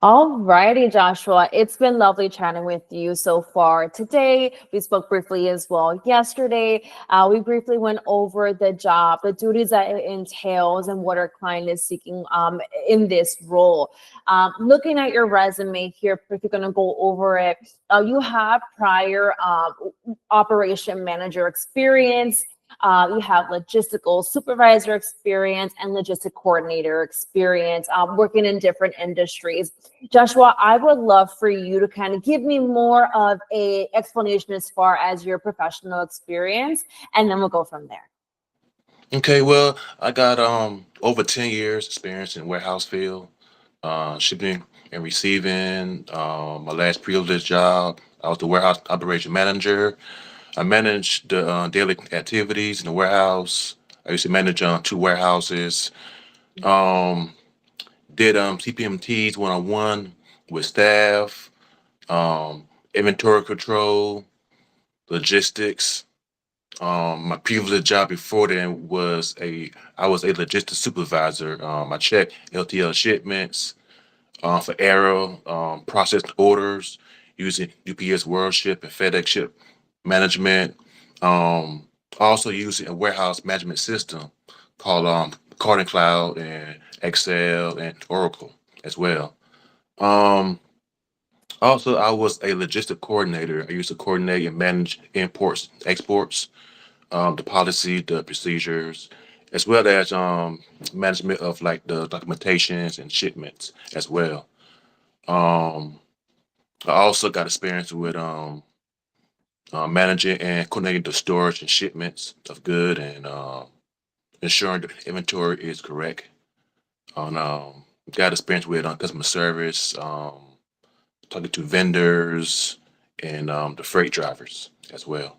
All righty, Joshua. It's been lovely chatting with you so far. Today, we spoke briefly as well. Yesterday, we briefly went over the job, the duties that it entails, and what our client is seeking in this role. Looking at your resume here, if you're going to go over it, you have prior operation manager experience. You have logistical supervisor experience and logistic coordinator experience working in different industries. Joshua, I would love for you to kind of give me more of a explanation as far as your professional experience, and then we'll go from there. Okay, well, I got over 10 years experience in warehouse field, shipping and receiving. My last privileged job, I was the warehouse operation manager. I managed the daily activities in the warehouse. I used to manage two warehouses. Um, did CPMTs one on one with staff, inventory control, logistics. My previous job before then I was a logistics supervisor. I checked LTL shipments for error, processed orders using UPS Worldship and FedEx Ship Management. Um, also using a warehouse management system called Carding Cloud and Excel and Oracle as well. Um, Also, I was a logistic coordinator. I used to coordinate and manage imports, exports, the policy, the procedures, as well as management of like the documentations and shipments as well. Um, I also got experience with managing and coordinating the storage and shipments of good and ensuring the inventory is correct. On got experience with customer service, talking to vendors and the freight drivers as well.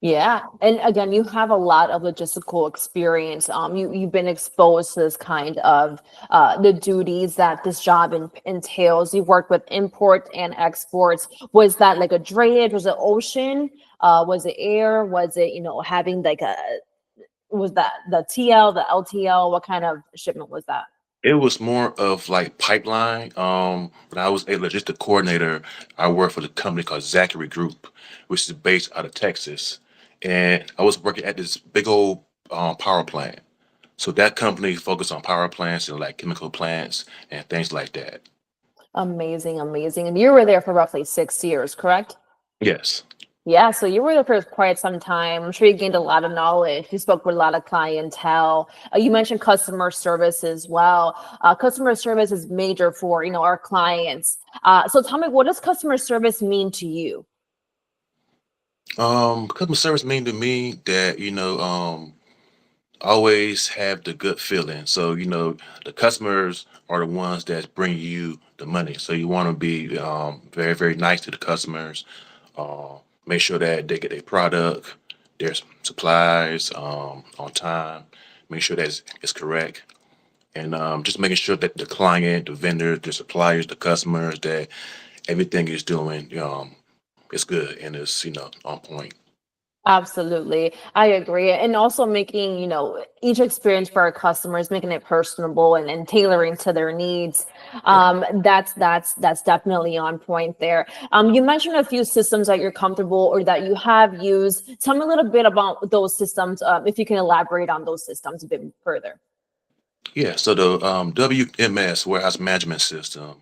Yeah, and again, you have a lot of logistical experience. You've been exposed to this kind of the duties that this job entails. You worked with import and exports. Was that like a drayage? Was it ocean? Was it air? Was it having like a was that the TL, the LTL? What kind of shipment was that? It was more of like pipeline. When I was a logistic coordinator, I worked for the company called Zachary Group, which is based out of Texas. And I was working at this big old power plant. So that company focused on power plants and like chemical plants and things like that. Amazing, amazing. And you were there for roughly 6 years, correct? Yes. Yeah, so you were there for quite some time. I'm sure you gained a lot of knowledge. You spoke with a lot of clientele. You mentioned customer service as well. Customer service is major for our clients. So tell me, what does customer service mean to you? Customer service mean to me that, always have the good feeling. So, the customers are the ones that bring you the money. So you want to be very, very nice to the customers. Make sure that they get their product, their supplies on time. Make sure that it's correct. And just making sure that the client, the vendor, the suppliers, the customers, that everything is doing is good and is, on point. Absolutely. I agree. And also making, each experience for our customers, making it personable and tailoring to their needs. Yeah. That's definitely on point there. You mentioned a few systems that you're comfortable or that you have used. Tell me a little bit about those systems, if you can elaborate on those systems a bit further. Yeah, so the WMS warehouse management system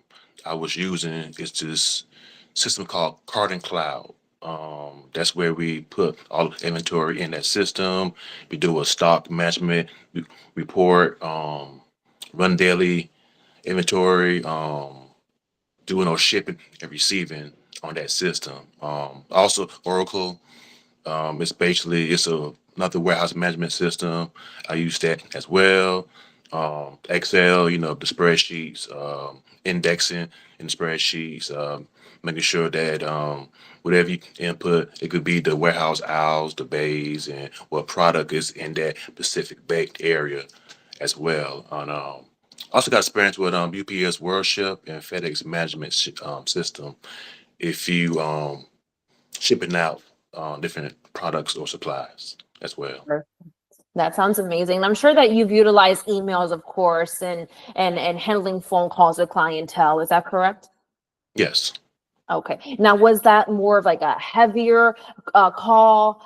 I was using is this system called Cardin Cloud. That's where we put all the inventory in that system. We do a stock management report, run daily inventory, doing our shipping and receiving on that system. Also Oracle, another warehouse management system. I use that as well. Excel, the spreadsheets, indexing in the spreadsheets, making sure that whatever you input, it could be the warehouse aisles, the bays, and what product is in that specific baked area as well. And also got experience with UPS Worldship and FedEx management system. If you shipping out different products or supplies as well. That sounds amazing. I'm sure that you've utilized emails, of course, and handling phone calls with clientele. Is that correct? Yes. Okay. Now, was that more of like a heavier call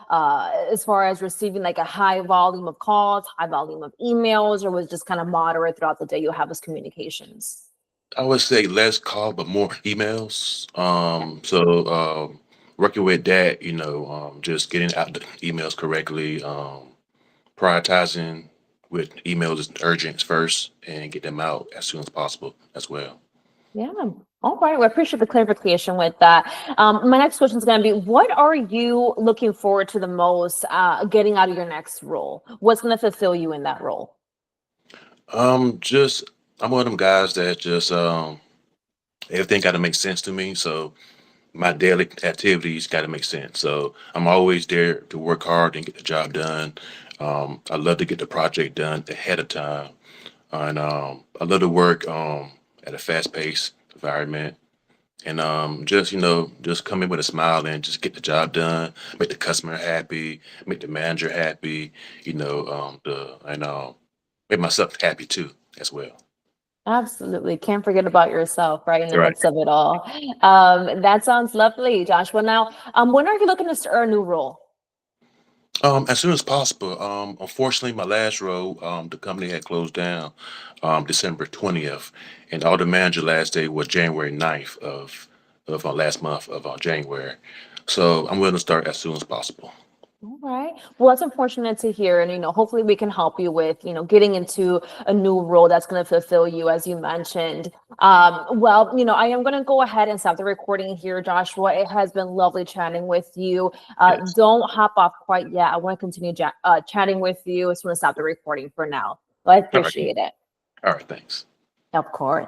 as far as receiving like a high volume of calls, high volume of emails, or was it just kind of moderate throughout the day you have as communications? I would say less call, but more emails. Working with that, just getting out the emails correctly, prioritizing with emails as urgent first and get them out as soon as possible as well. Yeah. All right. Well, I appreciate the clarification with that. My next question is going to be, what are you looking forward to the most getting out of your next role? What's going to fulfill you in that role? Just I'm one of them guys that just everything got to make sense to me. So my daily activities got to make sense. So I'm always there to work hard and get the job done. I love to get the project done ahead of time, and I love to work at a fast-paced environment. And just just come in with a smile and just get the job done, make the customer happy, make the manager happy, the and make myself happy too as well. Absolutely. Can't forget about yourself, right, in the Right. midst of it all. That sounds lovely, Joshua. Now, when are you looking to start a new role? As soon as possible. Unfortunately, my last role, the company had closed down December 20th, and all the manager last day was January 9th of last month of January. So I'm willing to start as soon as possible. All right. Well, that's unfortunate to hear. And, hopefully we can help you with, getting into a new role that's going to fulfill you, as you mentioned. Well, I am going to go ahead and stop the recording here, Joshua. It has been lovely chatting with you. Yes. Don't hop off quite yet. I want to continue chatting with you. I just want to stop the recording for now. But I All right. appreciate it. All right. Thanks. Of course.